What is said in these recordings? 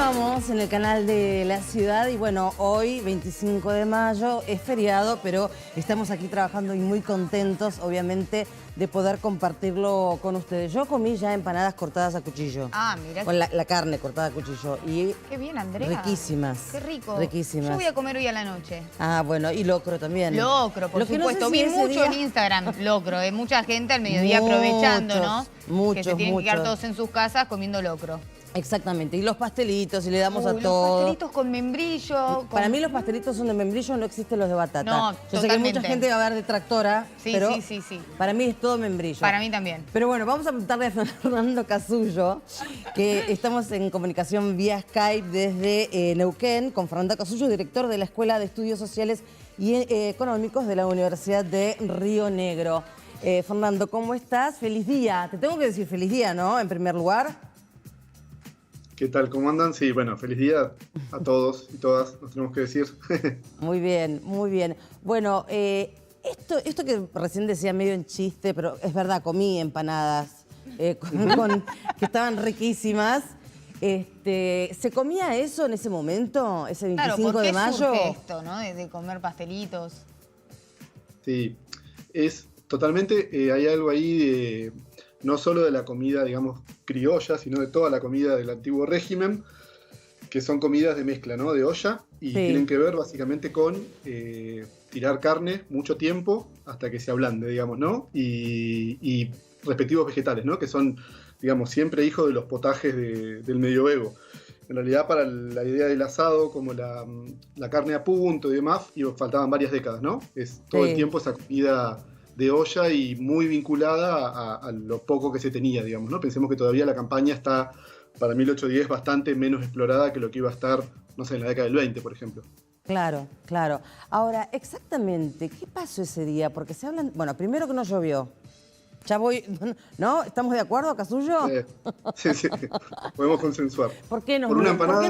Continuamos en el canal de la ciudad y bueno, hoy 25 de mayo es feriado, pero estamos aquí trabajando y muy contentos, obviamente, de poder compartirlo con ustedes. Yo comí ya empanadas cortadas a cuchillo. Ah, mira. Con la carne cortada a cuchillo. Y qué bien, Andrea. riquísimas. Qué rico. Riquísimas. Yo voy a comer hoy a la noche. Ah, bueno, y locro también. Locro, por supuesto. No sé Vi si ese mucho día... en Instagram, locro. Mucha gente al mediodía aprovechando, ¿no? Muchos, que se tienen que quedar todos en sus casas comiendo locro. Exactamente, y los pastelitos, y le damos a los todo. pastelitos con membrillo. Para mí los pastelitos son de membrillo, no existen los de batata. No, yo sé que mucha gente va a ver detractora, sí, pero sí. para mí es todo membrillo. Para mí también. Pero bueno, vamos a preguntarle a Fernando Casullo, que estamos en comunicación vía Skype desde Neuquén, con Fernando Casullo, director de la Escuela de Estudios Sociales y Económicos de la Universidad de Río Negro. Fernando, ¿cómo estás? Feliz día. Te tengo que decir feliz día, ¿no? En primer lugar. ¿Qué tal? ¿Cómo andan? Sí, bueno, feliz día a todos y todas, nos tenemos que decir. Muy bien, muy bien. Bueno, esto que recién decía medio en chiste, pero es verdad, comí empanadas que estaban riquísimas. ¿Se comía eso en ese momento, ese 25 de mayo? Claro, ¿por qué surge esto, no? De comer pastelitos. Sí, es totalmente, hay algo ahí de... no solo de la comida, digamos, criolla, sino de toda la comida del antiguo régimen, que son comidas de mezcla, ¿no? De olla, y sí, tienen que ver básicamente con tirar carne mucho tiempo hasta que se ablande, digamos, ¿no? Y respectivos vegetales, ¿no? Que son, digamos, siempre hijos de los potajes del medioevo. En realidad, para la idea del asado, como la carne a punto y demás, faltaban varias décadas, ¿no? Es todo el tiempo esa comida de olla y muy vinculada a lo poco que se tenía, digamos, ¿no? Pensemos que todavía la campaña está, para 1810, bastante menos explorada que lo que iba a estar, no sé, en la década del 20, por ejemplo. Claro, claro. Ahora, exactamente, ¿qué pasó ese día? Porque se hablan... Bueno, primero que no llovió. Ya voy... ¿No? ¿Estamos de acuerdo, Casullo? Sí, sí. Podemos consensuar. ¿Por qué nos mintieron? ¿Por qué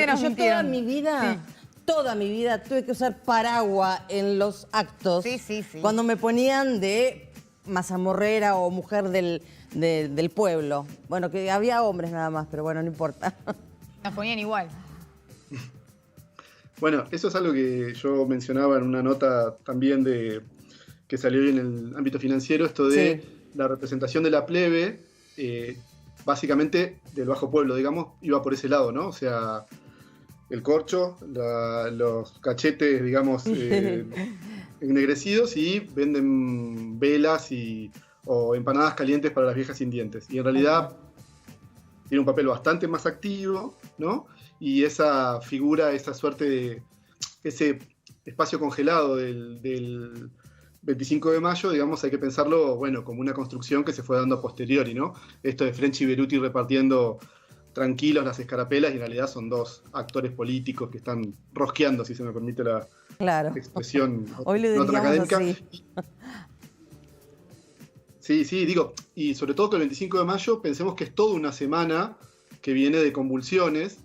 nos mintieron? Toda mi vida... Sí. Toda mi vida tuve que usar paraguas en los actos. Sí. Cuando me ponían de mazamorrera o mujer del pueblo. Bueno, que había hombres nada más, pero bueno, no importa. Nos ponían igual. Bueno, eso es algo que yo mencionaba en una nota también que salió hoy en el ámbito financiero, esto de la representación de la plebe, básicamente del bajo pueblo, digamos, iba por ese lado, ¿no? O sea... el corcho, los cachetes, digamos, ennegrecidos, y venden velas o empanadas calientes para las viejas sin dientes. Y en realidad tiene un papel bastante más activo, ¿no? Y esa figura, esa suerte de ese espacio congelado del 25 de mayo, digamos, hay que pensarlo, bueno, como una construcción que se fue dando a posteriori, ¿no? Esto de French y Beruti repartiendo tranquilos las escarapelas, y en realidad son dos actores políticos que están rosqueando, si se me permite la expresión. Hoy lo diríamos académica. Así. Sí, digo, y sobre todo que el 25 de mayo pensemos que es toda una semana que viene de convulsiones,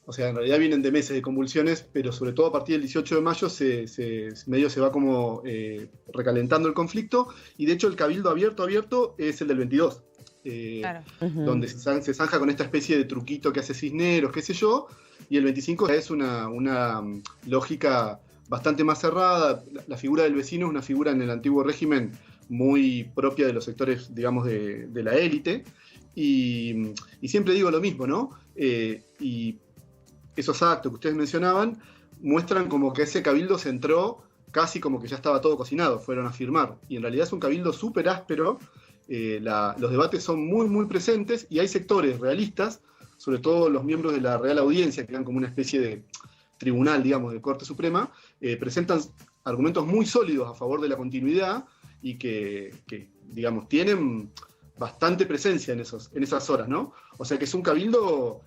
o sea, en realidad vienen de meses de convulsiones, pero sobre todo a partir del 18 de mayo medio se va como recalentando el conflicto, y de hecho el cabildo abierto es el del 22. Donde se zanja con esta especie de truquito que hace Cisneros, qué sé yo, y el 25 es una lógica bastante más cerrada. La figura del vecino es una figura en el antiguo régimen muy propia de los sectores, digamos, de la élite, y siempre digo lo mismo, ¿no? Y esos actos que ustedes mencionaban muestran como que ese cabildo se entró casi como que ya estaba todo cocinado, fueron a firmar, y en realidad es un cabildo súper áspero. Los debates son muy presentes, y hay sectores realistas, sobre todo los miembros de la Real Audiencia, que eran como una especie de tribunal, digamos, de Corte Suprema, presentan argumentos muy sólidos a favor de la continuidad, y que digamos, tienen bastante presencia en esas horas, ¿no? O sea que es un cabildo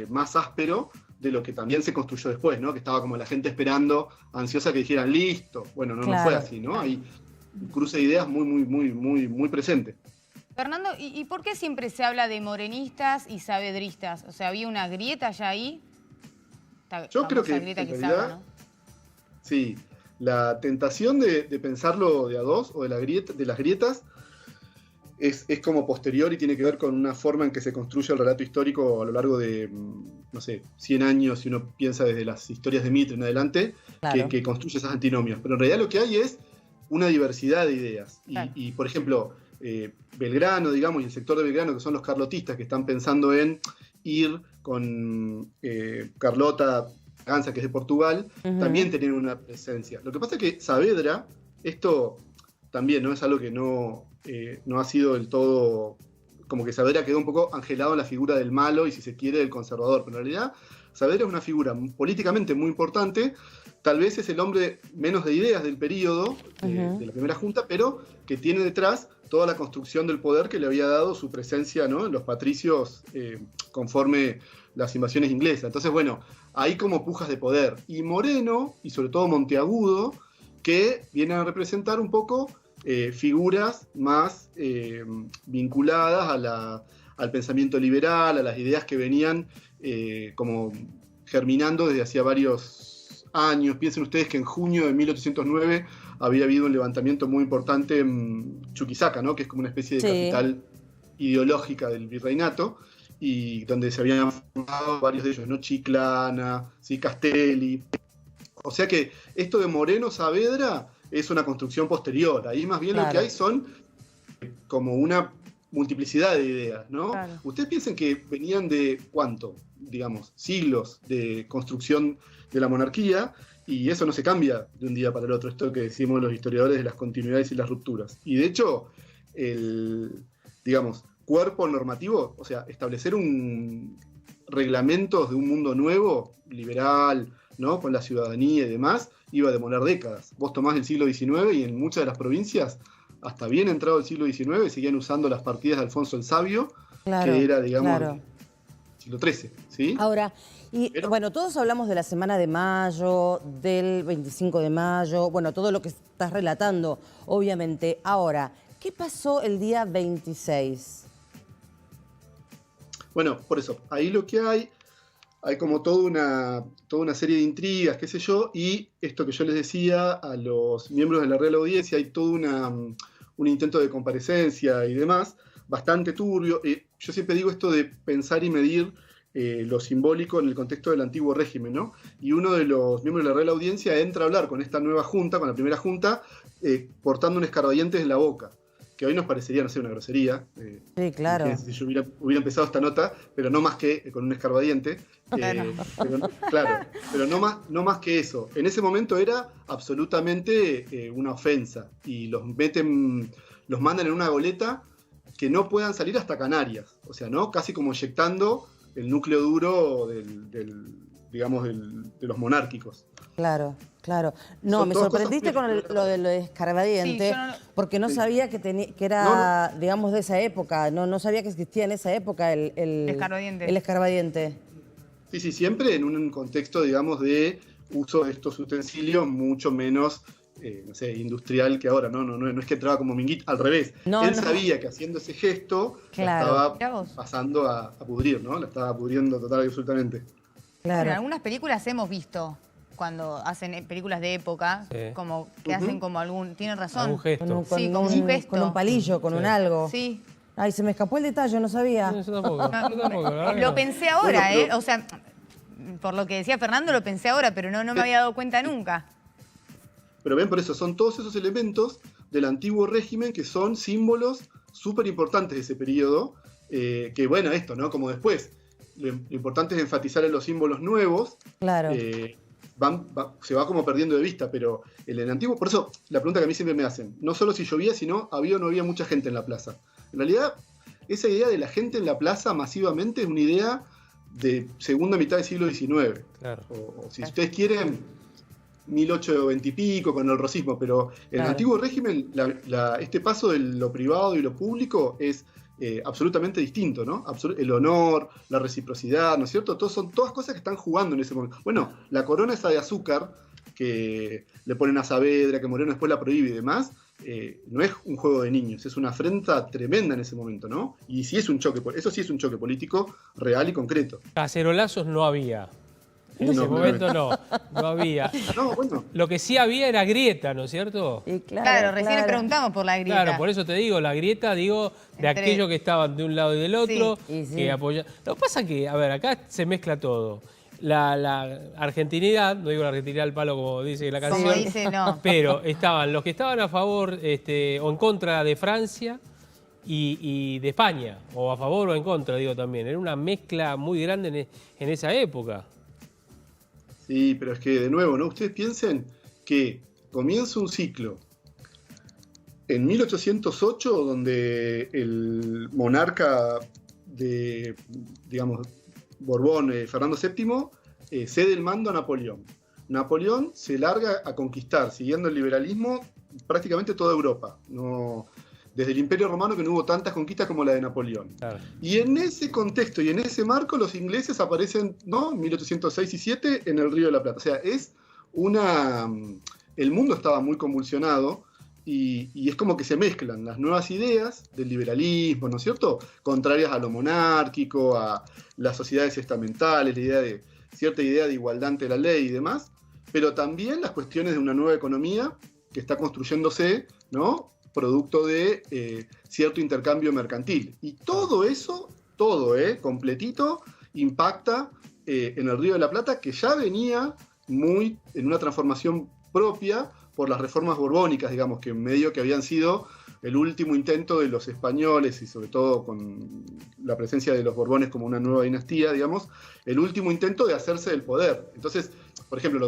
más áspero de lo que también se construyó después, ¿no? Que estaba como la gente esperando, ansiosa que dijeran listo. Bueno, no fue así, ¿no? Hay un cruce de ideas muy presente. Fernando, ¿y por qué siempre se habla de morenistas y saavedristas? O sea, ¿había una grieta ya ahí? Yo creo que, grieta en que realidad, salga, ¿no? Sí, la tentación de pensarlo de a dos, o de las grietas, es como posterior y tiene que ver con una forma en que se construye el relato histórico a lo largo de, no sé, 100 años, si uno piensa desde las historias de Mitre en adelante, Claro. que construye esas antinomias. Pero en realidad lo que hay es una diversidad de ideas. Claro. Y, por ejemplo, Belgrano, digamos, y el sector de Belgrano, que son los carlotistas, que están pensando en ir con Carlota Ganza, que es de Portugal, también tenían una presencia. Lo que pasa es que Saavedra, esto también no es algo que no ha sido del todo, como que Saavedra quedó un poco angelado en la figura del malo y, si se quiere, del conservador. Pero en realidad Saavedra es una figura políticamente muy importante. Tal vez es el hombre menos de ideas del periodo, de la primera junta, pero que tiene detrás toda la construcción del poder que le había dado su presencia, ¿no?, en los patricios conforme las invasiones inglesas. Entonces, bueno, hay como pujas de poder. Y Moreno, y sobre todo Monteagudo, que vienen a representar un poco figuras más vinculadas al pensamiento liberal, a las ideas que venían como germinando desde hacía varios años. Piensen ustedes que en junio de 1809 había habido un levantamiento muy importante en Chuquisaca, ¿no?, que es como una especie de capital ideológica del virreinato, y donde se habían formado varios de ellos, ¿no?, Chiclana, ¿sí?, Castelli. O sea que esto de Moreno Saavedra es una construcción posterior. Ahí más bien lo que hay son como una multiplicidad de ideas, ¿no? Claro. Ustedes piensen que venían de, ¿cuánto? Digamos, siglos de construcción de la monarquía, y eso no se cambia de un día para el otro, esto que decimos los historiadores de las continuidades y las rupturas. Y de hecho, el, digamos, cuerpo normativo, o sea, establecer reglamentos de un mundo nuevo, liberal, ¿no?, con la ciudadanía y demás, iba a demorar décadas. Vos tomás el siglo XIX y en muchas de las provincias, hasta bien entrado el siglo XIX, seguían usando las partidas de Alfonso el Sabio, que era, digamos, siglo XIII, ¿sí? Ahora, bueno, todos hablamos de la Semana de Mayo, del 25 de mayo, bueno, todo lo que estás relatando, obviamente. Ahora, ¿qué pasó el día 26? Bueno, por eso, ahí lo que hay como toda una serie de intrigas, qué sé yo, y esto que yo les decía a los miembros de la Real Audiencia, hay todo un intento de comparecencia y demás, bastante turbio. Yo siempre digo esto de pensar y medir lo simbólico en el contexto del antiguo régimen, ¿no? Y uno de los miembros de la Real Audiencia entra a hablar con esta nueva junta, con la primera junta, portando un escarbadientes en la boca, que hoy nos parecería, no sé, una grosería. Sí, claro. Si yo hubiera empezado esta nota, pero no más que con un escarbadiente. Pero no más que eso. En ese momento era absolutamente una ofensa, y los mandan en una goleta que no puedan salir hasta Canarias. O sea, ¿no?, casi como eyectando el núcleo duro digamos, de los monárquicos. Claro, claro. No, me sorprendiste con lo de escarbadiente, Sí, porque no sabía que era, digamos, de esa época. No sabía que existía en esa época el escarbadiente. Sí, siempre en un contexto, digamos, de uso de estos utensilios mucho menos, no sé, industrial que ahora. No es que entraba como minguito, al revés. Él sabía que haciendo ese gesto la estaba pasando a pudrir, ¿no? La estaba pudriendo total y absolutamente. Claro. En algunas películas hemos visto, cuando hacen películas de época, como que hacen como tienen razón. Algún gesto. Como un gesto. Con un palillo, con un algo. Sí. Ay, se me escapó el detalle, no sabía. No, yo tampoco. Lo pensé ahora, o sea, por lo que decía Fernando, lo pensé ahora, pero no me había dado cuenta nunca. Pero ven, por eso son todos esos elementos del antiguo régimen que son símbolos súper importantes de ese periodo, que bueno, esto, ¿no? Como después, lo importante es enfatizar en los símbolos nuevos. Claro. Se va como perdiendo de vista, pero en el antiguo, por eso la pregunta que a mí siempre me hacen, no solo si llovía, sino había o no había mucha gente en la plaza. En realidad, esa idea de la gente en la plaza masivamente es una idea de segunda mitad del siglo XIX. Claro. O si ustedes quieren, 1820 y pico con el rosismo, pero en el antiguo régimen este paso de lo privado y lo público es absolutamente distinto, ¿no? El honor, la reciprocidad, ¿no es cierto? Son todas cosas que están jugando en ese momento. Bueno, la corona esa de azúcar que le ponen a Saavedra, que Moreno después la prohíbe y demás, no es un juego de niños, es una afrenta tremenda en ese momento, ¿no? Y sí es un choque, eso sí es un choque político real y concreto. Cacerolazos no había. En ese momento no había. No, bueno. Lo que sí había era grieta, ¿no es cierto? Claro, recién le preguntamos por la grieta. Claro, por eso te digo, la grieta, digo, de aquellos que estaban de un lado y del otro, que apoyaban. Lo que pasa es que, a ver, acá se mezcla todo. La argentinidad, no digo la argentinidad al palo como dice la canción, Como dice, no. pero estaban los que estaban a favor o en contra de Francia y de España, o a favor o en contra, digo también. Era una mezcla muy grande en esa época. Sí, pero es que, de nuevo, ¿no? Ustedes piensen que comienza un ciclo en 1808, donde el monarca de, digamos, Borbón, Fernando VII, cede el mando a Napoleón. Napoleón se larga a conquistar, siguiendo el liberalismo, prácticamente toda Europa. Desde el Imperio Romano, que no hubo tantas conquistas como la de Napoleón. Claro. Y en ese contexto y en ese marco, los ingleses aparecen, ¿no?, en 1806 y 7 en el Río de la Plata. O sea, el mundo estaba muy convulsionado y es como que se mezclan las nuevas ideas del liberalismo, ¿no es cierto?, contrarias a lo monárquico, a las sociedades estamentales, cierta idea de igualdad ante la ley y demás, pero también las cuestiones de una nueva economía que está construyéndose, ¿no?, producto de cierto intercambio mercantil. Y todo eso, completito, impacta en el Río de la Plata, que ya venía muy en una transformación propia por las reformas borbónicas, digamos, que medio que habían sido el último intento de los españoles, y sobre todo con la presencia de los Borbones como una nueva dinastía, digamos, el último intento de hacerse del poder. Entonces, por ejemplo,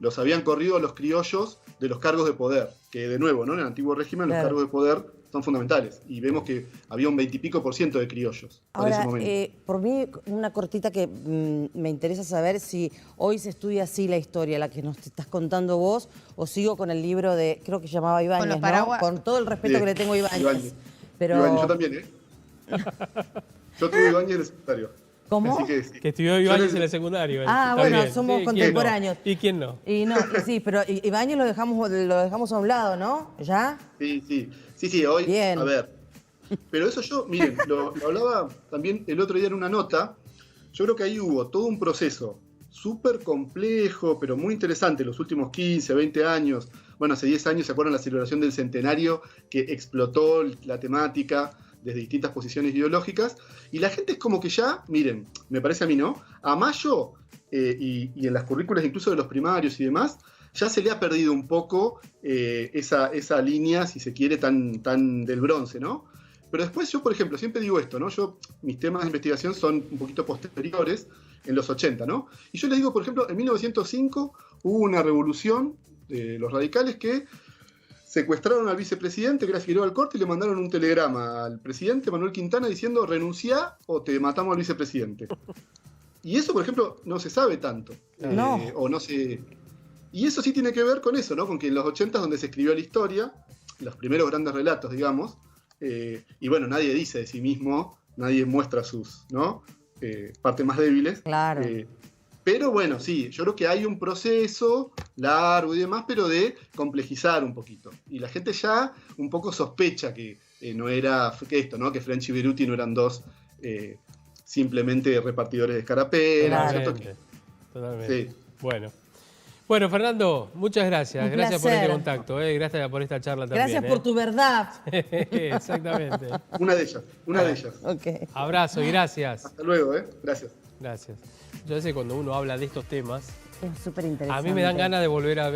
los habían corrido los criollos de los cargos de poder, que de nuevo, ¿no?, en el antiguo régimen, los cargos de poder son fundamentales, y vemos que había un 20 y pico % de criollos para ese momento. Por mí, una cortita que me interesa saber si hoy se estudia así la historia, la que nos estás contando vos, o sigo con el libro de, creo que se llamaba Ibáñez, ¿no? Con todo el respeto que le tengo a Ibáñez. Pero... Ibáñez, yo también, Yo tuve Ibáñez en el secundario. ¿Cómo? Que estudió Ibáñez en el secundario. Bueno, somos contemporáneos. ¿Y quién no? Sí, pero Ibáñez lo dejamos a un lado, ¿no? ¿Ya? Sí, hoy, bien. A ver, pero eso miren, lo hablaba también el otro día en una nota. Yo creo que ahí hubo todo un proceso súper complejo, pero muy interesante, los últimos 15, 20 años. Bueno, hace 10 años, ¿se acuerdan la celebración del centenario que explotó la temática desde distintas posiciones ideológicas? Y la gente es como que ya, miren, me parece a mí, ¿no?, a mayo, y en las currículas incluso de los primarios y demás, ya se le ha perdido un poco esa línea, si se quiere, tan del bronce, ¿no? Pero después yo, por ejemplo, siempre digo esto, ¿no? Mis temas de investigación son un poquito posteriores, en los 80, ¿no? Y yo les digo, por ejemplo, en 1905 hubo una revolución de los radicales que secuestraron al vicepresidente, que era Figueroa Alcorta, y le mandaron un telegrama al presidente Manuel Quintana diciendo: renunciá o te matamos al vicepresidente. Y eso, por ejemplo, no se sabe tanto. Y eso sí tiene que ver con eso, ¿no? Con que en los 80 es donde se escribió la historia, los primeros grandes relatos, digamos, y bueno, nadie dice de sí mismo, nadie muestra sus, ¿no?, partes más débiles. Claro. Pero bueno, sí, yo creo que hay un proceso largo y demás, pero de complejizar un poquito. Y la gente ya un poco sospecha que no era esto, ¿no?, que French y Beruti no eran dos simplemente repartidores de escarapela. Totalmente. Sí. Bueno, Fernando, muchas gracias. Gracias por este contacto, gracias por esta charla también. Gracias por tu verdad. Exactamente. Una de ellas. Okay. Abrazo y gracias. Hasta luego, Gracias. Gracias. Yo sé, cuando uno habla de estos temas, es súper interesante. A mí me dan ganas de volver a ver